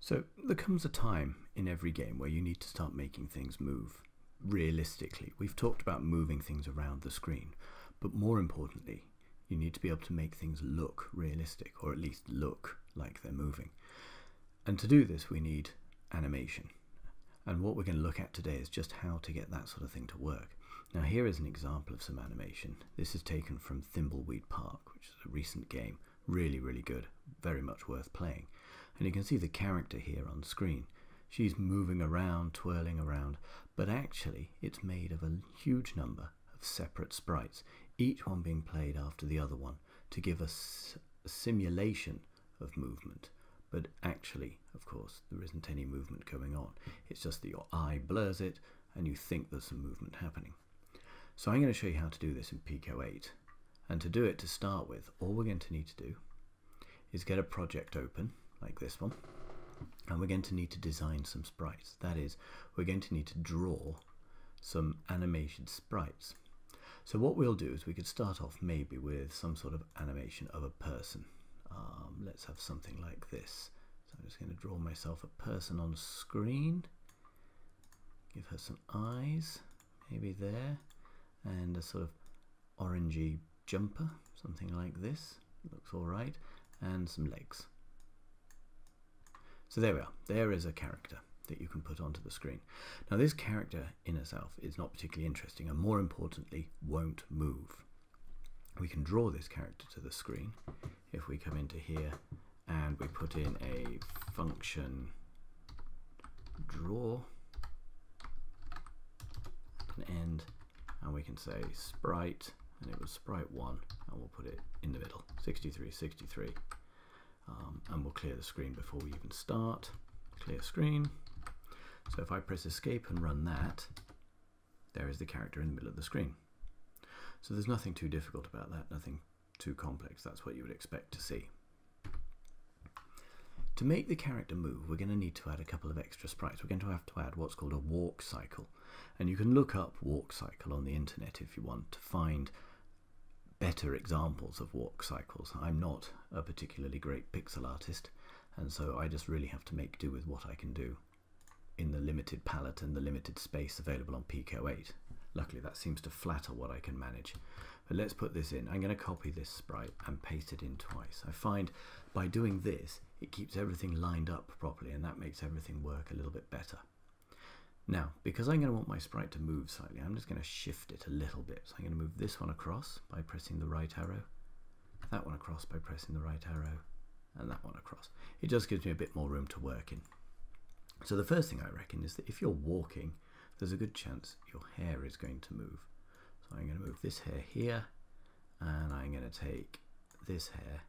So there comes a time in every game where you need to start making things move realistically. We've talked about moving things around the screen, but more importantly, you need to be able to make things look realistic, or at least look like they're moving. And to do this, we need animation. And what we're going to look at today is just how to get that sort of thing to work. Now here is an example of some animation. This is taken from Thimbleweed Park, which is a recent game. Really, really good. Very much worth playing. And you can see the character here on screen. She's moving around, twirling around, but actually it's made of a huge number of separate sprites, each one being played after the other one to give us a simulation of movement. But actually, of course, there isn't any movement going on. It's just that your eye blurs it and you think there's some movement happening. So I'm going to show you how to do this in Pico 8. And to do it, to start with, all we're going to need to do is get a project open, like this one, and we're going to need to design some sprites. That is, we're going to need to draw some animation sprites. So what we'll do is we could start off maybe with some sort of animation of a person. Let's have something like this. So I'm just going to draw myself a person on screen, give her some eyes, maybe there, and a sort of orangey jumper, something like this. Looks all right, and some legs. So there we are. There is a character that you can put onto the screen. Now this character in itself is not particularly interesting, and more importantly, won't move. We can draw this character to the screen if we come into here and we put in a function draw at an end, and we can say sprite, and it was sprite 1, and we'll put it in the middle, 63, 63. And we'll clear the screen before we even start. Clear screen. So if I press escape and run that, there is the character in the middle of the screen. So there's nothing too difficult about that, nothing too complex. That's what you would expect to see. To make the character move, we're going to need to add a couple of extra sprites. We're going to have to add what's called a walk cycle. And you can look up walk cycle on the internet if you want to find better examples of walk cycles. I'm not a particularly great pixel artist, and so I just really have to make do with what I can do in the limited palette and the limited space available on Pico 8. Luckily that seems to flatter what I can manage. But let's put this in. I'm going to copy this sprite and paste it in twice. I find by doing this it keeps everything lined up properly, and that makes everything work a little bit better. Now, because I'm going to want my sprite to move slightly, I'm just going to shift it a little bit. So I'm going to move this one across by pressing the right arrow, that one across by pressing the right arrow, and that one across. It just gives me a bit more room to work in. So the first thing I reckon is that if you're walking, there's a good chance your hair is going to move. So I'm going to move this hair here, and I'm going to take this hair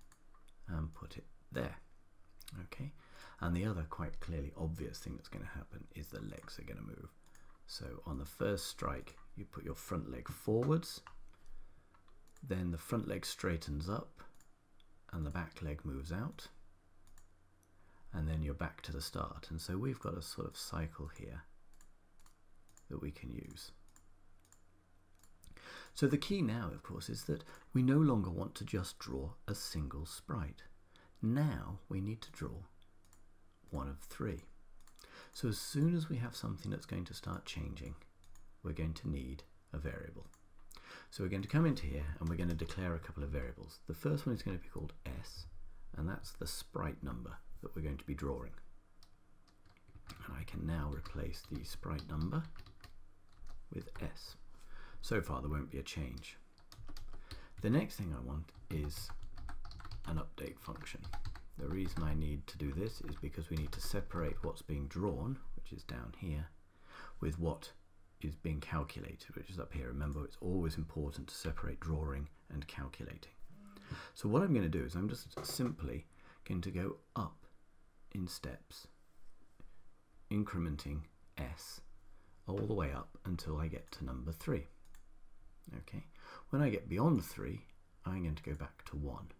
and put it there. Okay. And the other quite clearly obvious thing that's going to happen is the legs are going to move. So on the first strike, you put your front leg forwards, then the front leg straightens up and the back leg moves out, and then you're back to the start. And so we've got a sort of cycle here that we can use. So the key now, of course, is that we no longer want to just draw a single sprite. Now we need to draw one of three. So as soon as we have something that's going to start changing, we're going to need a variable. So we're going to come into here and we're going to declare a couple of variables. The first one is going to be called S, and that's the sprite number that we're going to be drawing. And I can now replace the sprite number with S. So far there won't be a change. The next thing I want is an update function. The reason I need to do this is because we need to separate what's being drawn, which is down here, with what is being calculated, which is up here. Remember, it's always important to separate drawing and calculating. So what I'm going to do is I'm just simply going to go up in steps, incrementing S all the way up until I get to number 3. Okay. When I get beyond 3, I'm going to go back to 1.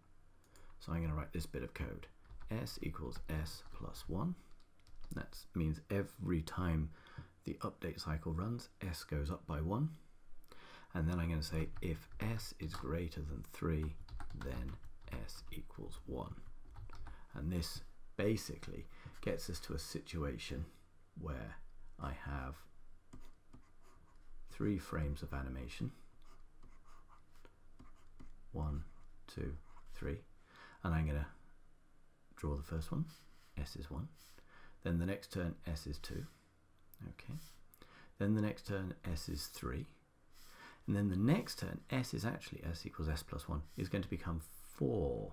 So I'm going to write this bit of code. S equals S plus 1. That means every time the update cycle runs, S goes up by 1. And then I'm going to say if S is greater than 3, then S equals 1. And this basically gets us to a situation where I have 3 frames of animation. 1, 2, 3, and I'm going to draw the first one. S is 1. Then the next turn S is 2. Okay. Then the next turn S is 3. And then the next turn S is actually S equals S plus 1 is going to become 4.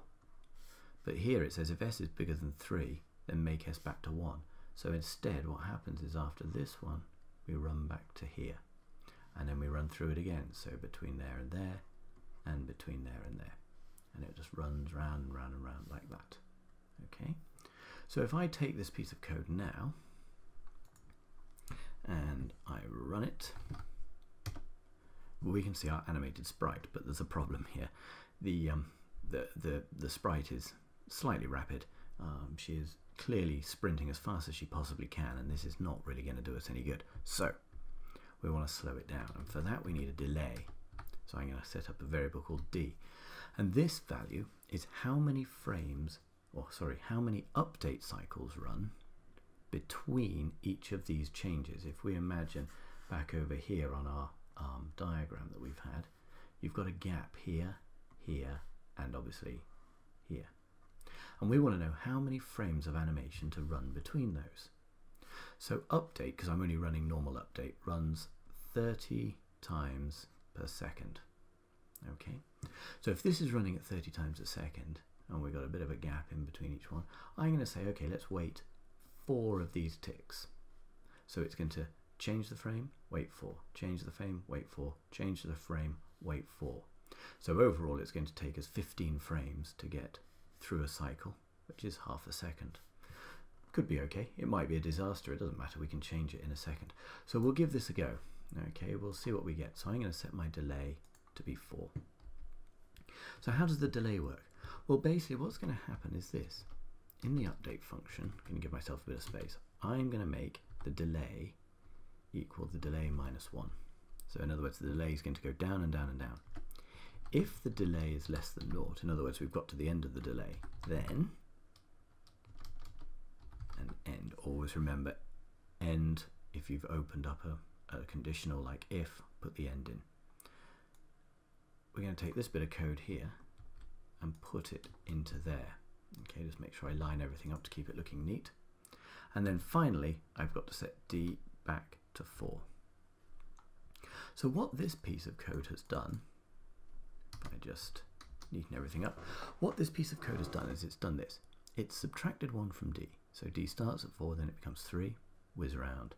But here it says if S is bigger than 3, then make S back to 1. So instead what happens is after this one we run back to here. And then we run through it again. So between there and there, and between there and there, and it just runs round and round and round like that. Okay, so if I take this piece of code now and I run it, we can see our animated sprite, but there's a problem here. The sprite is slightly rapid. She is clearly sprinting as fast as she possibly can, and this is not really going to do us any good. So we want to slow it down, and for that we need a delay. So I'm going to set up a variable called d, and this value is how many frames, or sorry, how many update cycles run between each of these changes. If we imagine back over here on our diagram that we've had, you've got a gap here, here, and obviously here. And we want to know how many frames of animation to run between those. So update, because I'm only running normal update, runs 30 times per second. Okay, so if this is running at 30 times a second and we've got a bit of a gap in between each one, I'm going to say, okay, let's wait 4 of these ticks. So it's going to change the frame, wait 4, change the frame, wait 4, change the frame, wait 4. So overall it's going to take us 15 frames to get through a cycle, which is half a second. Could be okay, it might be a disaster, it doesn't matter, we can change it in a second. So we'll give this a go. Okay, we'll see what we get. So I'm going to set my delay to be 4. So how does the delay work? Well, basically what's going to happen is this. In the update function, I'm going to give myself a bit of space, I'm going to make the delay equal the delay minus 1. So in other words, the delay is going to go down and down and down. If the delay is less than 0, in other words, we've got to the end of the delay, then, and end, always remember end, if you've opened up a conditional like if, put the end in. We're going to take this bit of code here and put it into there. Okay, just make sure I line everything up to keep it looking neat. And then finally, I've got to set D back to 4. So what this piece of code has done, if I just neaten everything up, what this piece of code has done is it's done this. It's subtracted 1 from D. So D starts at 4, then it becomes 3, whiz around.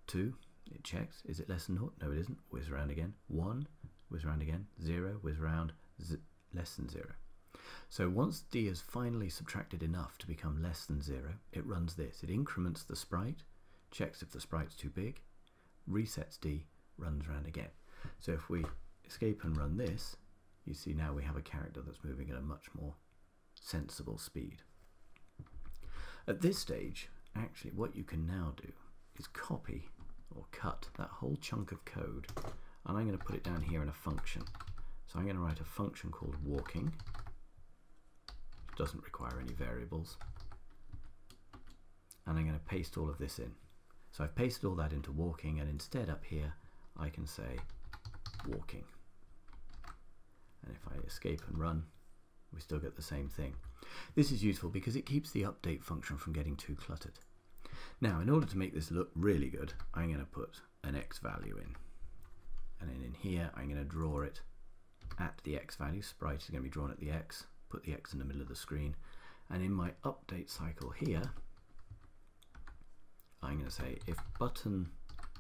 2, it checks, is it less than 0? No, it isn't, whiz around again. 1, whiz around again. 0, whiz around, less than 0. So once D is finally subtracted enough to become less than 0, it runs this. It increments the sprite, checks if the sprite's too big, resets D, runs around again. So if we escape and run this, you see now we have a character that's moving at a much more sensible speed. At this stage, actually what you can now do is copy or cut that whole chunk of code, and I'm going to put it down here in a function. So I'm going to write a function called walking, which doesn't require any variables, and I'm going to paste all of this in. So I've pasted all that into walking, and instead up here I can say walking. And if I escape and run, we still get the same thing. This is useful because it keeps the update function from getting too cluttered. Now, in order to make this look really good, I'm going to put an X value in. And then in here, I'm going to draw it at the X value. Sprite is going to be drawn at the X. Put the X in the middle of the screen. And in my update cycle here, I'm going to say if button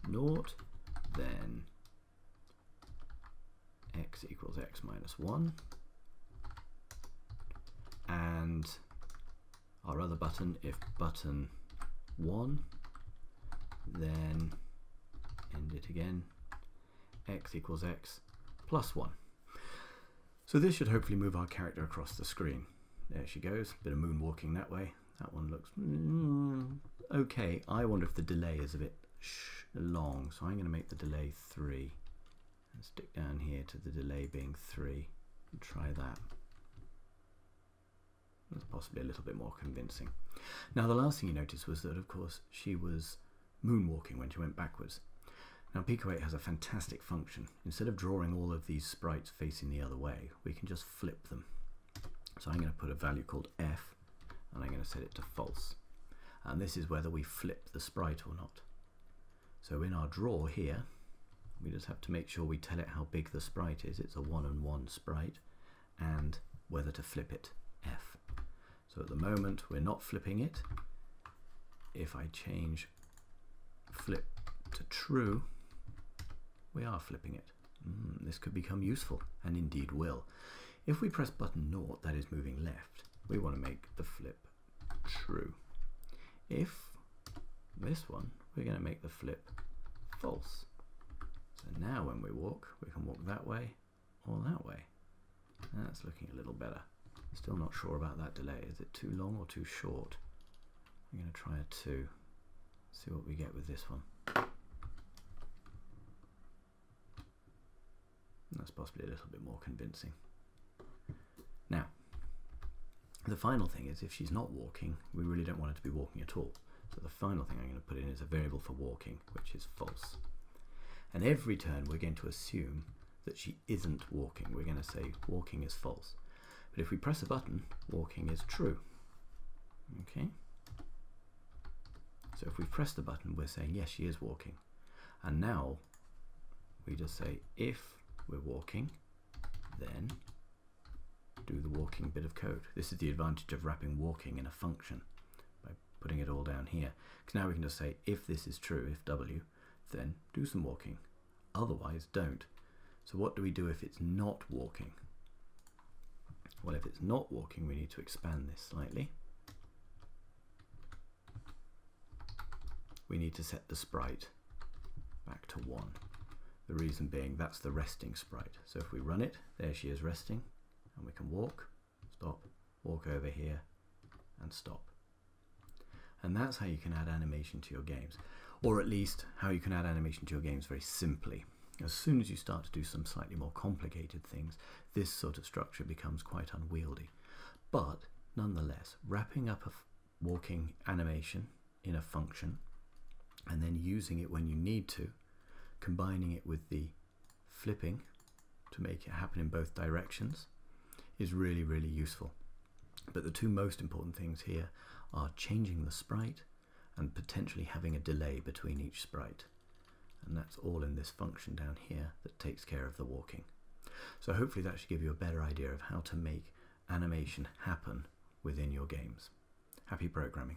naught, then X equals X minus 1. And our other button, if button 1, then end it again, X equals X plus 1. So this should hopefully move our character across the screen. There she goes, bit of moonwalking that way. That one looks okay. I wonder if the delay is a bit long, so I'm going to make the delay 3 and stick down here to the delay being 3 and try that. That's possibly a little bit more convincing. Now the last thing you noticed was that of course she was moonwalking when she went backwards. Now Pico 8 has a fantastic function. Instead of drawing all of these sprites facing the other way, we can just flip them. So I'm going to put a value called f, and I'm going to set it to false. And this is whether we flip the sprite or not. So in our draw here, we just have to make sure we tell it how big the sprite is. It's a 1-on-1 sprite, and whether to flip it, f. So at the moment we're not flipping it. If I change flip to true, we are flipping it. This could become useful, and indeed will. If we press button 0, that is moving left, we want to make the flip true. If this one, we're going to make the flip false. So now when we walk, we can walk that way or that way. That's looking a little better. Still not sure about that delay. Is it too long or too short? I'm going to try a 2. See what we get with this one. That's possibly a little bit more convincing. Now, the final thing is if she's not walking, we really don't want her to be walking at all. So the final thing I'm going to put in is a variable for walking, which is false. And every turn we're going to assume that she isn't walking. We're going to say walking is false. But if we press a button, walking is true. Okay? So if we press the button, we're saying yes, she is walking. And now we just say if we're walking, then do the walking bit of code. This is the advantage of wrapping walking in a function by putting it all down here. Because now we can just say if this is true, if w, then do some walking. Otherwise, don't. So what do we do if it's not walking? Well, if it's not walking, we need to expand this slightly. We need to set the sprite back to 1. The reason being that's the resting sprite. So if we run it, there she is resting, and we can walk, stop, walk over here, and stop. And that's how you can add animation to your games, or at least how you can add animation to your games very simply. As soon as you start to do some slightly more complicated things, this sort of structure becomes quite unwieldy. But nonetheless, wrapping up a walking animation in a function and then using it when you need to, combining it with the flipping to make it happen in both directions, is really, really useful. But the two most important things here are changing the sprite and potentially having a delay between each sprite. And that's all in this function down here that takes care of the walking. So hopefully that should give you a better idea of how to make animation happen within your games. Happy programming.